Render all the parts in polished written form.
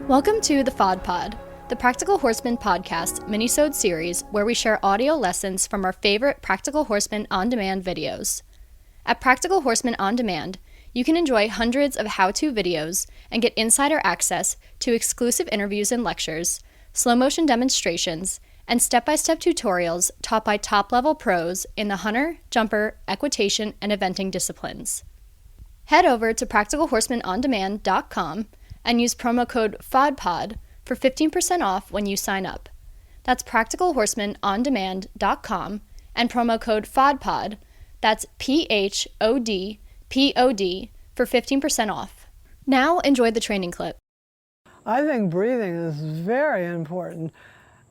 Welcome to the PHOD Pod, the Practical Horseman podcast minisode series where we share audio lessons from our favorite Practical Horseman on-demand videos. At Practical Horseman On Demand, you can enjoy hundreds of how-to videos and get insider access to exclusive interviews and lectures, slow-motion demonstrations, and step-by-step tutorials taught by top-level pros in the hunter, jumper, equitation, and eventing disciplines. Head over to practicalhorsemanondemand.com and use promo code PHOD Pod for 15% off when you sign up. That's practicalhorsemanondemand.com and promo code PHOD Pod, that's PHOD POD, for 15% off. Now enjoy the training clip. I think breathing is very important.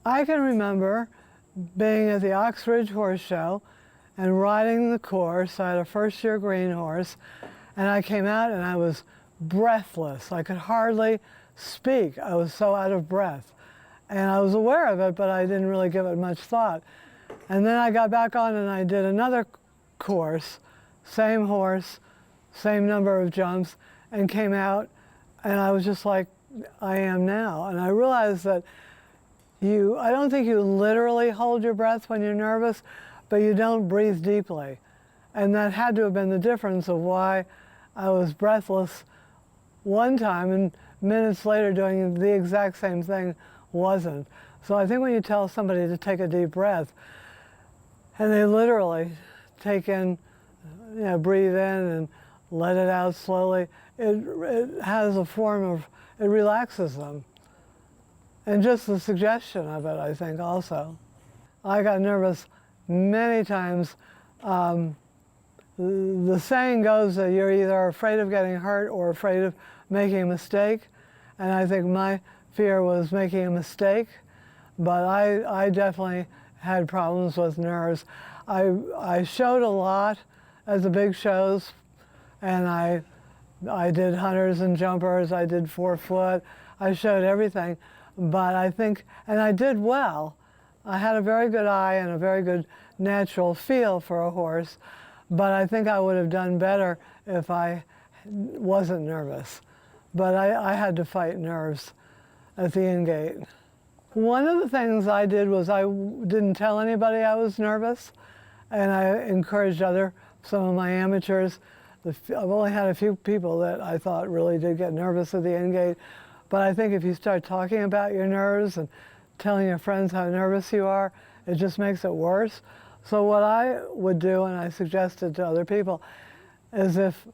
I can remember being at the Oxbridge Horse Show and riding the course. I had a first-year green horse, and I came out and I was breathless. I could hardly speak. I was so out of breath. And I was aware of it, but I didn't really give it much thought. And then I got back on and I did another course, same horse, same number of jumps, and came out, and I was just like I am now. And I realized that I don't think you literally hold your breath when you're nervous, but you don't breathe deeply. And that had to have been the difference of why I was breathless one time and minutes later doing the exact same thing wasn't. So I think when you tell somebody to take a deep breath and they literally take in, breathe in and let it out slowly, it has a form of, it relaxes them. And just the suggestion of it, I think, also. I got nervous many times. The saying goes that you're either afraid of getting hurt or afraid of making a mistake. And I think my fear was making a mistake. But I definitely had problems with nerves. I showed a lot at the big shows, and I did hunters and jumpers, I did 4-foot, I showed everything. But I think, and I did well. I had a very good eye and a very good natural feel for a horse, but I think I would have done better if I wasn't nervous. But I had to fight nerves at the in-gate. One of the things I did was I didn't tell anybody I was nervous, and I encouraged some of my amateurs. I've only had a few people that I thought really did get nervous at the in-gate, but I think if you start talking about your nerves and telling your friends how nervous you are, it just makes it worse. So what I would do, and I suggested to other people, is if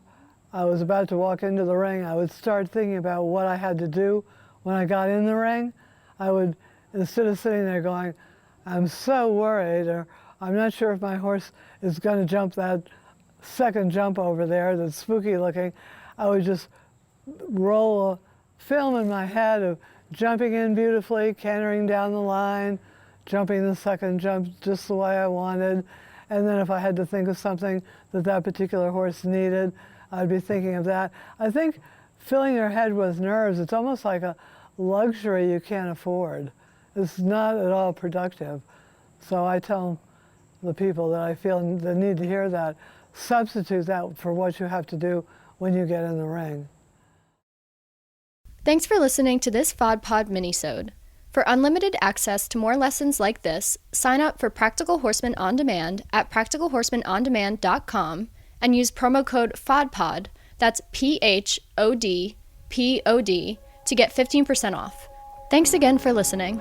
I was about to walk into the ring, I would start thinking about what I had to do when I got in the ring. I would, instead of sitting there going, I'm so worried, or I'm not sure if my horse is going to jump that second jump over there that's spooky looking, I would just roll a film in my head of jumping in beautifully, cantering down the line, jumping the second jump just the way I wanted. And then if I had to think of something that particular horse needed, I'd be thinking of that. I think filling your head with nerves, it's almost like a luxury you can't afford. It's not at all productive. So I tell the people that I feel that need to hear that, substitute that for what you have to do when you get in the ring. Thanks for listening to this PHOD Pod minisode. For unlimited access to more lessons like this, sign up for Practical Horseman On Demand at practicalhorsemanondemand.com and use promo code PHODPOD, that's PHOD POD, to get 15% off. Thanks again for listening.